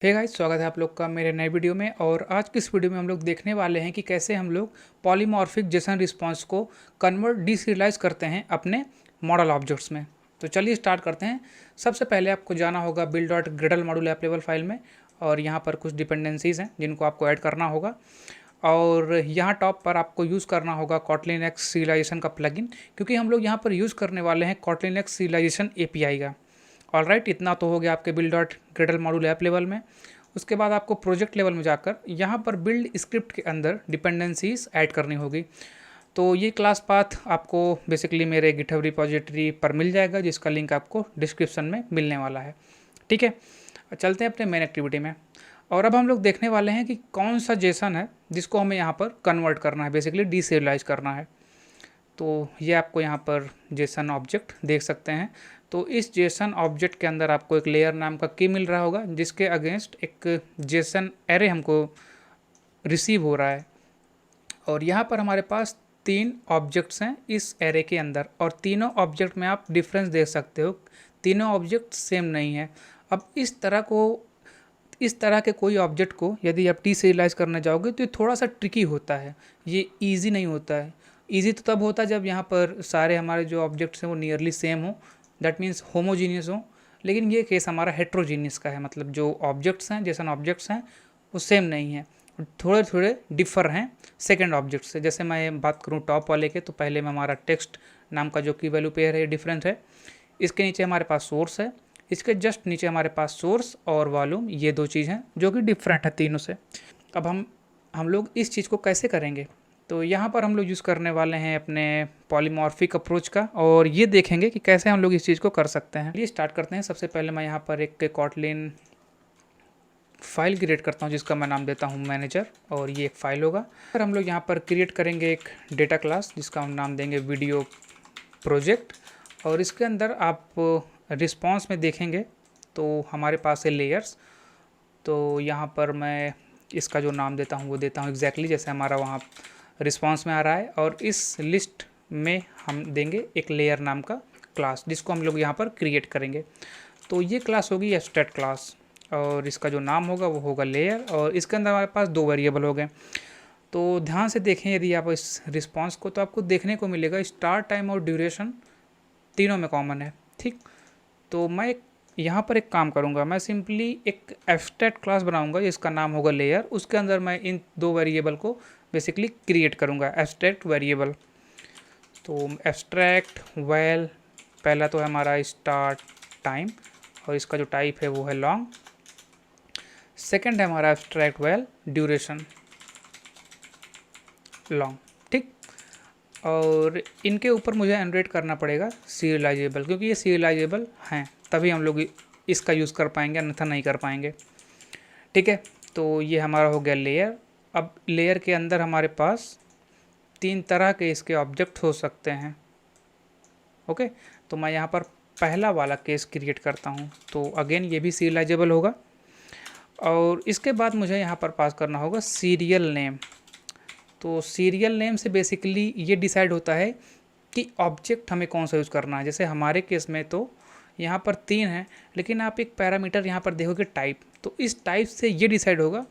Hey guys, स्वागत है आप लोग का मेरे नए वीडियो में। और आज की इस वीडियो में हम लोग देखने वाले हैं कि कैसे हम लोग पॉलीमॉर्फिक जेसन रिस्पांस को कन्वर्ट डीसीरियलाइज करते हैं अपने मॉडल ऑब्जेक्ट्स में। तो चलिए स्टार्ट करते हैं। सबसे पहले आपको जाना होगा build dot Gradle module app level file में, और यहाँ पर कुछ डिपेंडेंसीज हैं जिनको आपको ऐड करना होगा। और यहाँ टॉप पर आपको यूज़ करना होगा कॉटलिन एक्स सीरियलाइजेशन का प्लगइन, क्योंकि हम लोग यहाँ पर यूज़ करने वाले हैं कॉटलिन एक्स सीरियलाइजेशन एपीआई का। ऑलराइट, इतना तो हो गया आपके build dot Gradle module app level में। उसके बाद आपको प्रोजेक्ट लेवल में जाकर यहाँ पर बिल्ड स्क्रिप्ट के अंदर डिपेंडेंसीज ऐड करनी होगी। तो ये क्लास पाथ आपको बेसिकली मेरे गिटहब रिपोजिटरी पर मिल जाएगा, जिसका लिंक आपको डिस्क्रिप्शन में मिलने वाला है। ठीक है, चलते हैं अपने मेन एक्टिविटी में। और अब हम लोग देखने वाले हैं कि कौन सा जेसन है जिसको हमें यहाँ पर कन्वर्ट करना है, बेसिकली डीसीरियलाइज करना है। तो ये आपको यहाँ पर जेसन ऑब्जेक्ट देख सकते हैं। तो इस जेसन ऑब्जेक्ट के अंदर आपको एक लेयर नाम का की मिल रहा होगा, जिसके अगेंस्ट एक जेसन एरे हमको रिसीव हो रहा है। और यहाँ पर हमारे पास 3 ऑब्जेक्ट्स हैं इस एरे के अंदर, और तीनों ऑब्जेक्ट में आप डिफरेंस देख सकते हो, तीनों ऑब्जेक्ट सेम नहीं है। अब इस तरह के कोई ऑब्जेक्ट को यदि आप डीसीरियलाइज करने जाओगे तो ये थोड़ा सा ट्रिकी होता है, ये ईजी नहीं होता है। ईजी तो तब होता है जब यहाँ पर सारे हमारे जो ऑब्जेक्ट्स हैं वो नियरली सेम हो, दैट मीन्स होमोजीनियस हो। लेकिन ये केस हमारा हेट्रोजीनियस का है, मतलब जो ऑब्जेक्ट्स हैं, जैसे ऑब्जेक्ट्स हैं वो सेम नहीं है, थोड़े थोड़े डिफर हैं सेकेंड ऑब्जेक्ट से। जैसे मैं बात करूँ टॉप वाले के, तो पहले में हमारा टेक्स्ट नाम का जो की वैल्यू पेयर है डिफरेंट है। इसके नीचे हमारे पास सोर्स है, इसके जस्ट नीचे हमारे पास सोर्स और वॉल्यूम, ये 2 चीज़ हैं जो कि डिफरेंट है तीनों से। अब हम लोग इस चीज़ को कैसे करेंगे, तो यहाँ पर हम लोग यूज़ करने वाले हैं अपने पॉलीमॉर्फिक अप्रोच का, और ये देखेंगे कि कैसे हम लोग इस चीज़ को कर सकते हैं। ये स्टार्ट करते हैं। सबसे पहले मैं यहाँ पर एक कॉटलिन फाइल क्रिएट करता हूँ जिसका मैं नाम देता हूँ मैनेजर, और ये एक फाइल होगा। फिर हम लोग यहाँ पर क्रिएट करेंगे एक डेटा क्लास जिसका हम नाम देंगे वीडियो प्रोजेक्ट। और इसके अंदर आप रिस्पॉन्स में देखेंगे तो हमारे पास है लेयर्स। तो यहाँ पर मैं इसका जो नाम देता हूँ वो देता हूँ एग्जैक्टली जैसे हमारा वहाँ रिस्पॉन्स में आ रहा है। और इस लिस्ट में हम देंगे एक लेयर नाम का क्लास, जिसको हम लोग यहाँ पर क्रिएट करेंगे। तो ये क्लास होगी एब्स्ट्रैक्ट क्लास, और इसका जो नाम होगा वो होगा लेयर। और इसके अंदर हमारे पास 2 वेरिएबल हो गए। तो ध्यान से देखें यदि आप इस रिस्पॉन्स को, तो आपको देखने को मिलेगा स्टार्ट टाइम और ड्यूरेशन तीनों में कॉमन है। ठीक, तो मैं यहाँ पर एक काम करूँगा, मैं सिंपली एक एब्स्ट्रैक्ट क्लास बनाऊँगा जिसका नाम होगा लेयर। उसके अंदर मैं इन 2 वेरिएबल को बेसिकली क्रिएट करूँगा, एब्स्ट्रैक्ट वेरिएबल। तो एब्स्ट्रैक्ट वेल, पहला तो है हमारा स्टार्ट टाइम, और इसका जो टाइप है वो है लॉन्ग। सेकंड है हमारा एब्स्ट्रैक्ट वेल ड्यूरेशन लॉन्ग। ठीक, और इनके ऊपर मुझे एनरेट करना पड़ेगा सीरियलाइजेबल, क्योंकि ये सीरियलाइजेबल हैं, तभी हम लोग इसका यूज़ कर पाएंगे, अन्यथा नहीं कर पाएंगे। ठीक है, तो ये हमारा हो गया लेयर। अब लेयर के अंदर हमारे पास 3 तरह के इसके ऑब्जेक्ट हो सकते हैं। ओके, तो मैं यहाँ पर पहला वाला केस क्रिएट करता हूँ। तो अगेन ये भी सीरियलाइजेबल होगा, और इसके बाद मुझे यहाँ पर पास करना होगा सीरियल नेम। तो सीरियल नेम से बेसिकली ये डिसाइड होता है कि ऑब्जेक्ट हमें कौन सा यूज़ करना है। जैसे हमारे केस में तो यहाँ पर 3 हैं, लेकिन आप एक पैरामीटर यहाँ पर देखोगे टाइप, तो इस टाइप से ये डिसाइड होगा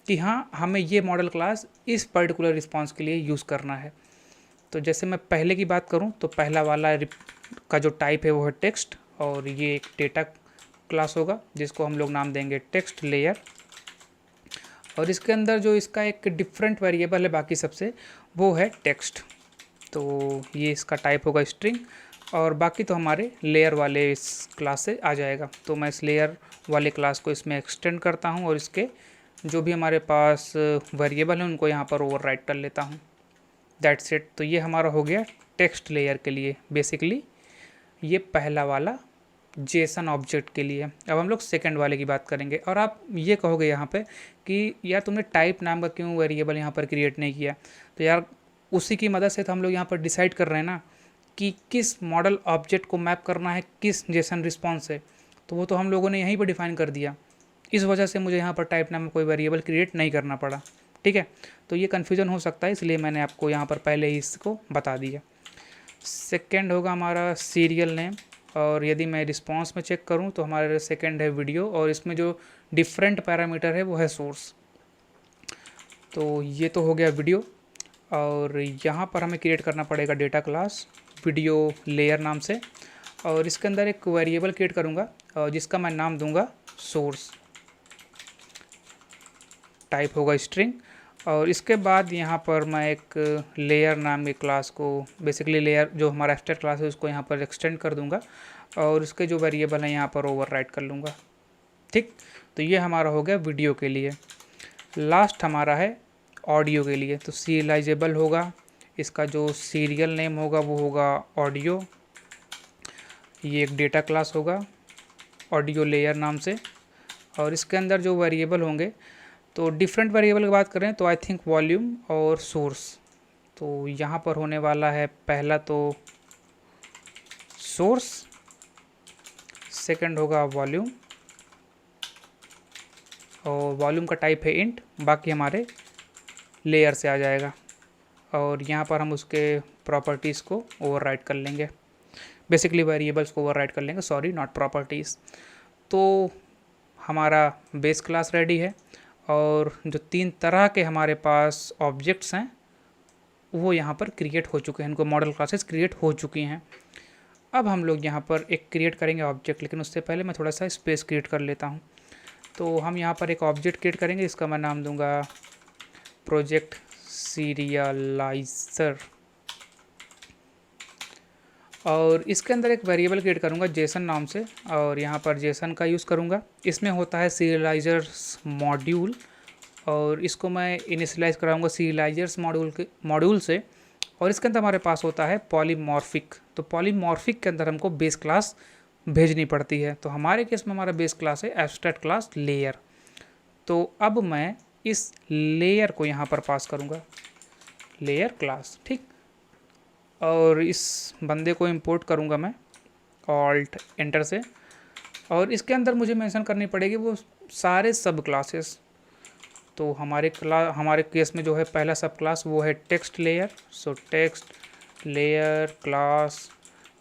कि हाँ, हमें ये मॉडल क्लास इस पर्टिकुलर रिस्पॉन्स के लिए यूज़ करना है। तो जैसे मैं पहले की बात करूँ तो पहला वाला का जो टाइप है वो है टेक्स्ट, और ये एक डेटा क्लास होगा जिसको हम लोग नाम देंगे टेक्स्ट लेयर। और इसके अंदर जो इसका एक डिफरेंट वेरिएबल है बाकी सबसे, वो है टेक्स्ट। तो ये इसका टाइप होगा स्ट्रिंग, और बाकी तो हमारे लेयर वाले इस क्लास से आ जाएगा। तो मैं इस लेयर वाले क्लास को इसमें एक्सटेंड करता हूँ, और इसके जो भी हमारे पास वेरिएबल हैं उनको यहाँ पर ओवरराइट कर लेता हूँ। That's it. तो ये हमारा हो गया टेक्स्ट लेयर के लिए, बेसिकली ये पहला वाला जेसन ऑब्जेक्ट के लिए। अब हम लोग सेकंड वाले की बात करेंगे। और आप ये कहोगे यहाँ पे कि यार तुमने टाइप नाम का क्यों वेरिएबल यहाँ पर क्रिएट नहीं किया। तो यार उसी की मदद से तो हम लोग यहाँ पर डिसाइड कर रहे हैं ना कि किस मॉडल ऑब्जेक्ट को मैप करना है किस जेसन रिस्पॉन्स से। तो वो तो हम लोगों ने यहीं पर डिफाइन कर दिया, इस वजह से मुझे यहाँ पर टाइप नाम में कोई वेरिएबल क्रिएट नहीं करना पड़ा। ठीक है, तो ये कन्फ्यूज़न हो सकता है, इसलिए मैंने आपको यहाँ पर पहले ही इसको बता दिया। सेकेंड होगा हमारा सीरियल नेम। और यदि मैं रिस्पॉन्स में चेक करूं तो हमारे सेकंड है वीडियो, और इसमें जो डिफरेंट पैरामीटर है वो है सोर्स। तो ये तो हो गया वीडियो, और यहाँ पर हमें क्रिएट करना पड़ेगा डेटा क्लास वीडियो लेयर नाम से, और इसके अंदर एक वेरिएबल क्रिएट करूँगा जिसका मैं नाम दूंगा सोर्स, टाइप होगा स्ट्रिंग। और इसके बाद यहाँ पर मैं एक लेयर नाम के क्लास को, बेसिकली लेयर जो हमारा एब्स्ट्रैक्ट क्लास है उसको यहाँ पर एक्सटेंड कर दूंगा, और उसके जो वेरिएबल हैं यहाँ पर ओवरराइट कर लूँगा। ठीक, तो ये हमारा हो गया वीडियो के लिए। लास्ट हमारा है ऑडियो के लिए। तो सीरियलाइजेबल होगा, इसका जो सीरियल नेम होगा वो होगा ऑडियो। ये एक डेटा क्लास होगा ऑडियो लेयर नाम से, और इसके अंदर जो वेरिएबल होंगे, तो डिफरेंट वेरिएबल की बात करें तो आई थिंक वॉल्यूम और सोर्स। तो यहाँ पर होने वाला है पहला तो सोर्स, सेकंड होगा वॉल्यूम, और वॉल्यूम का टाइप है इंट, बाकी हमारे लेयर से आ जाएगा। और यहाँ पर हम उसके प्रॉपर्टीज़ को ओवरराइट कर लेंगे, बेसिकली वेरिएबल्स को ओवरराइट कर लेंगे, सॉरी नॉट प्रॉपर्टीज़। तो हमारा बेस क्लास रेडी है, और जो 3 तरह के हमारे पास ऑब्जेक्ट्स हैं वो यहाँ पर क्रिएट हो चुके हैं, इनको मॉडल क्लासेस क्रिएट हो चुकी हैं। अब हम लोग यहाँ पर एक क्रिएट करेंगे ऑब्जेक्ट, लेकिन उससे पहले मैं थोड़ा सा स्पेस क्रिएट कर लेता हूँ। तो हम यहाँ पर एक ऑब्जेक्ट क्रिएट करेंगे, इसका मैं नाम दूंगा प्रोजेक्ट सीरियलाइजर, और इसके अंदर एक वेरिएबल क्रिएट करूँगा जेसन नाम से, और यहाँ पर जेसन का यूज़ करूँगा। इसमें होता है सीरियलाइजर्स मॉड्यूल, और इसको मैं इनिशियलाइज कराऊँगा सीरियलाइजर्स मॉड्यूल से। और इसके अंदर हमारे पास होता है पॉलीमॉर्फिक। तो पॉलीमॉर्फिक के अंदर हमको बेस क्लास भेजनी पड़ती है। तो हमारे केस में हमारा बेस क्लास है एब्स्ट्रैक्ट क्लास लेयर। तो अब मैं इस लेयर को यहाँ पर पास करूँगा, लेयर क्लास, ठीक। और इस बंदे को इंपोर्ट करूँगा मैं ऑल्ट एंटर से, और इसके अंदर मुझे मेंशन करनी पड़ेगी वो सारे सब क्लासेस। तो हमारे केस में जो है पहला सब क्लास वो है टेक्स्ट लेयर, सो टेक्स्ट लेयर क्लास,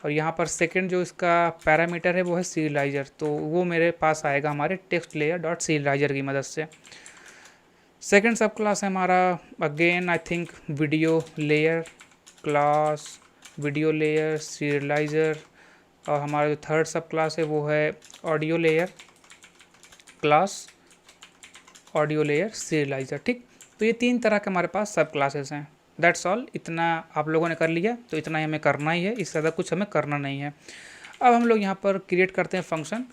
और यहाँ पर सेकंड जो इसका पैरामीटर है वो है सीरियलाइजर, तो वो मेरे पास आएगा हमारे टेक्स्ट लेयर डॉट सीरियलाइजर की मदद से। सेकंड सब क्लास है हमारा again I think video layer class, video layer serialiser, और हमारा जो थर्ड सब क्लास है वो है audio layer class, audio layer serialiser, ठीक। तो ये 3 तरह के हमारे पास सब क्लासेस हैं। दैट्स ऑल, इतना आप लोगों ने कर लिया, तो इतना ही हमें करना ही है, इससे ज़्यादा कुछ हमें करना नहीं है। अब हम लोग यहाँ पर क्रिएट करते हैं फंक्शन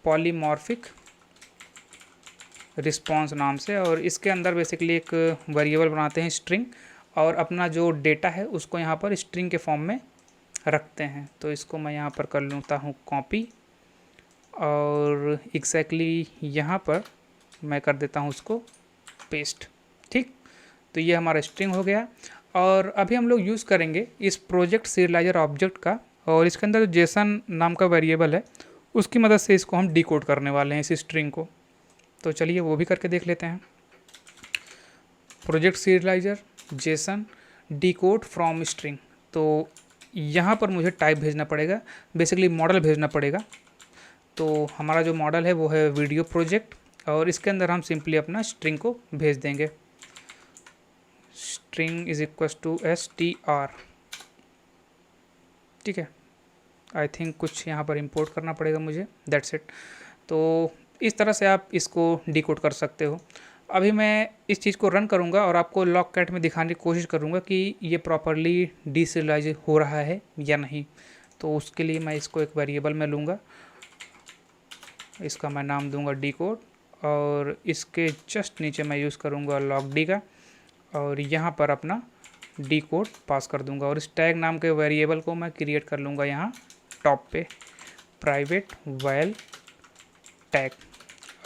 पॉलीमॉर्फिक रिस्पॉन्स नाम से, और इसके अंदर बेसिकली एक वेरिएबल बनाते हैं स्ट्रिंग, और अपना जो डेटा है उसको यहाँ पर स्ट्रिंग के फॉर्म में रखते हैं। तो इसको मैं यहाँ पर कर लेता हूँ कॉपी, और एग्जैक्टली यहाँ पर मैं कर देता हूँ उसको पेस्ट, ठीक। तो ये हमारा स्ट्रिंग हो गया। और अभी हम लोग यूज़ करेंगे इस प्रोजेक्ट सीरियलाइजर ऑब्जेक्ट का, और इसके अंदर जो जेसन नाम का वेरिएबल है उसकी मदद से इसको हम डिकोड करने वाले हैं, इस स्ट्रिंग को। तो चलिए वो भी करके देख लेते हैं। Project serializer Jason decode from string. तो यहाँ पर मुझे टाइप भेजना पड़ेगा, बेसिकली मॉडल भेजना पड़ेगा। तो हमारा जो मॉडल है वो है वीडियो प्रोजेक्ट, और इसके अंदर हम सिंपली अपना स्ट्रिंग को भेज देंगे, string is equals to str, ठीक है। आई थिंक कुछ यहाँ पर इंपोर्ट करना पड़ेगा मुझे, दैट्स इट। तो इस तरह से आप इसको डिकोड कर सकते हो। अभी मैं इस चीज़ को रन करूँगा और आपको लॉग कैट में दिखाने की कोशिश करूँगा कि ये प्रॉपरली डीसीरियलाइज हो रहा है या नहीं। तो उसके लिए मैं इसको एक वेरिएबल में लूँगा, इसका मैं नाम दूंगा डिकोड, और इसके जस्ट नीचे मैं यूज़ करूँगा लॉग डी का, और यहाँ पर अपना डिकोड पास कर दूंगा। और इस टैग नाम के वेरिएबल को मैं क्रिएट कर लूँगा यहाँ टॉप पे, प्राइवेट वैल टैग,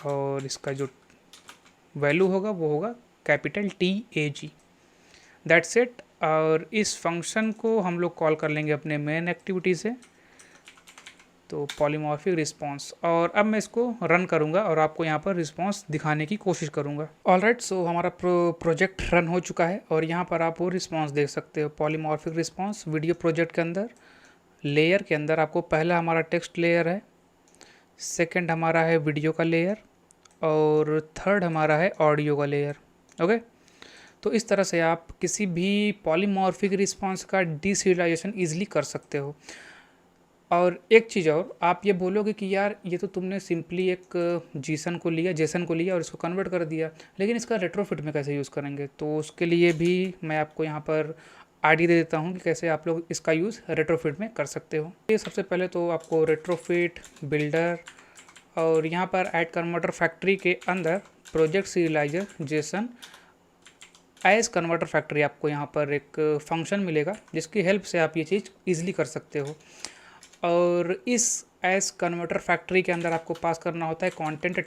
और इसका जो वैल्यू होगा वो होगा कैपिटल TAG, दैट्स इट। और इस फंक्शन को हम लोग कॉल कर लेंगे अपने मेन एक्टिविटी से, तो पॉलीमॉर्फिक रिस्पांस। और अब मैं इसको रन करूंगा और आपको यहाँ पर रिस्पांस दिखाने की कोशिश करूंगा। ऑलराइट, सो हमारा प्रोजेक्ट रन हो चुका है, और यहाँ पर आप वो रिस्पांस देख सकते हो, पॉलीमॉर्फिक रिस्पांस वीडियो प्रोजेक्ट के अंदर लेयर के अंदर आपको पहला हमारा टेक्स्ट लेयर है, सेकंड हमारा है वीडियो का लेयर और थर्ड हमारा है ऑडियो का लेयर। ओके, तो इस तरह से आप किसी भी पॉलीमॉर्फिक रिस्पांस का डीसिरियलाइजेशन ईजिली कर सकते हो। और एक चीज़ और, आप ये बोलोगे कि यार ये तो तुमने सिंपली एक जेसन को लिया और इसको कन्वर्ट कर दिया, लेकिन इसका रेट्रोफिट में कैसे यूज़ करेंगे? तो उसके लिए भी मैं आपको यहाँ पर आईडी दे देता हूँ कि कैसे आप लोग इसका यूज़ रेट्रोफिट में कर सकते हो। ये सबसे पहले तो आपको रेट्रोफिट बिल्डर और यहाँ पर ऐड कन्वर्टर फैक्ट्री के अंदर project serializer JSON as converter factory, आपको यहाँ पर एक फंक्शन मिलेगा जिसकी हेल्प से आप ये चीज़ ईजिली कर सकते हो। और इस एज कन्वर्टर फैक्ट्री के अंदर आपको पास करना होता है कंटेंट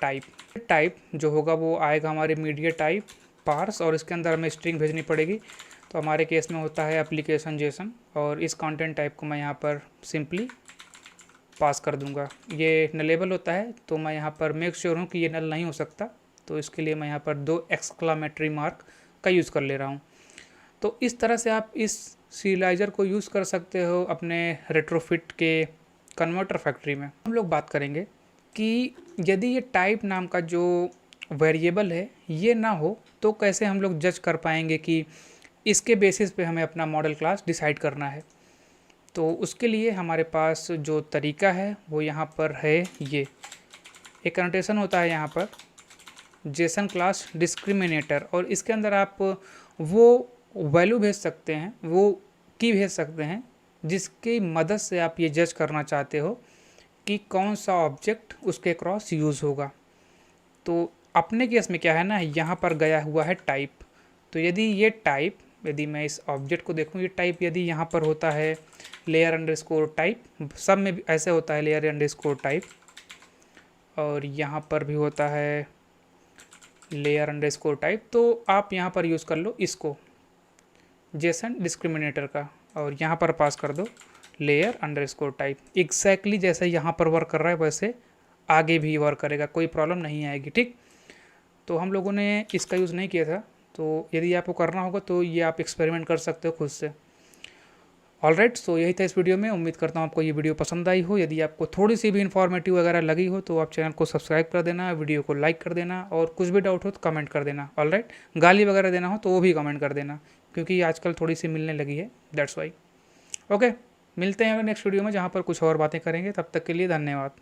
टाइप जो होगा वो आएगा हमारे मीडिया टाइप पार्स, और इसके अंदर हमें स्ट्रिंग भेजनी पड़ेगी। तो हमारे केस में होता है एप्लीकेशन जेसन, और इस कंटेंट टाइप को मैं यहाँ पर सिंपली पास कर दूंगा। ये नलेबल होता है, तो मैं यहाँ पर मेक श्योर हूँ कि ये नल नहीं हो सकता, तो इसके लिए मैं यहाँ पर 2 एक्सक्लामेटरी मार्क का यूज़ कर ले रहा हूँ। तो इस तरह से आप इस सीरियलाइज़र को यूज़ कर सकते हो अपने रेट्रोफिट के कन्वर्टर फैक्ट्री में। हम लोग बात करेंगे कि यदि ये टाइप नाम का जो वेरिएबल है ये ना हो तो कैसे हम लोग जज कर पाएंगे कि इसके बेसिस पे हमें अपना मॉडल क्लास डिसाइड करना है। तो उसके लिए हमारे पास जो तरीका है वो यहाँ पर है, ये एक कनोटेशन होता है यहाँ पर जेसन क्लास डिस्क्रिमिनेटर, और इसके अंदर आप वो वैल्यू भेज सकते हैं, वो की भेज सकते हैं जिसकी मदद से आप ये जज करना चाहते हो कि कौन सा ऑब्जेक्ट उसके क्रॉस यूज़ होगा। तो अपने केस में क्या है ना, यहाँ पर गया हुआ है टाइप। तो यदि ये टाइप, यदि मैं इस ऑब्जेक्ट को देखूँ, ये टाइप यदि यहाँ पर होता है लेयर अंडरस्कोर टाइप, सब में भी ऐसे होता है लेयर अंडरस्कोर टाइप, और यहाँ पर भी होता है लेयर अंडरस्कोर टाइप, तो आप यहाँ पर यूज़ कर लो इसको जेसन डिस्क्रिमिनेटर का, और यहाँ पर पास कर दो लेयर अंडरस्कोर टाइप। एग्जैक्टली जैसे यहाँ पर वर्क कर रहा है वैसे आगे भी वर्क करेगा, कोई प्रॉब्लम नहीं आएगी। ठीक, तो हम लोगों ने इसका यूज़ नहीं किया था, तो यदि आपको करना होगा तो ये आप एक्सपेरिमेंट कर सकते हो खुद से। ऑलराइट, सो यही था इस वीडियो में। उम्मीद करता हूँ आपको ये वीडियो पसंद आई हो। यदि आपको थोड़ी सी भी इन्फॉर्मेटिव वगैरह लगी हो तो आप चैनल को सब्सक्राइब कर देना, वीडियो को लाइक कर देना, और कुछ भी डाउट हो तो कमेंट कर देना। ऑलराइट, गाली वगैरह देना हो तो वो भी कमेंट कर देना, क्योंकि आजकल थोड़ी सी मिलने लगी है, दैट्स वाई। ओके, मिलते हैं नेक्स्ट वीडियो में जहाँ पर कुछ और बातें करेंगे। तब तक के लिए धन्यवाद।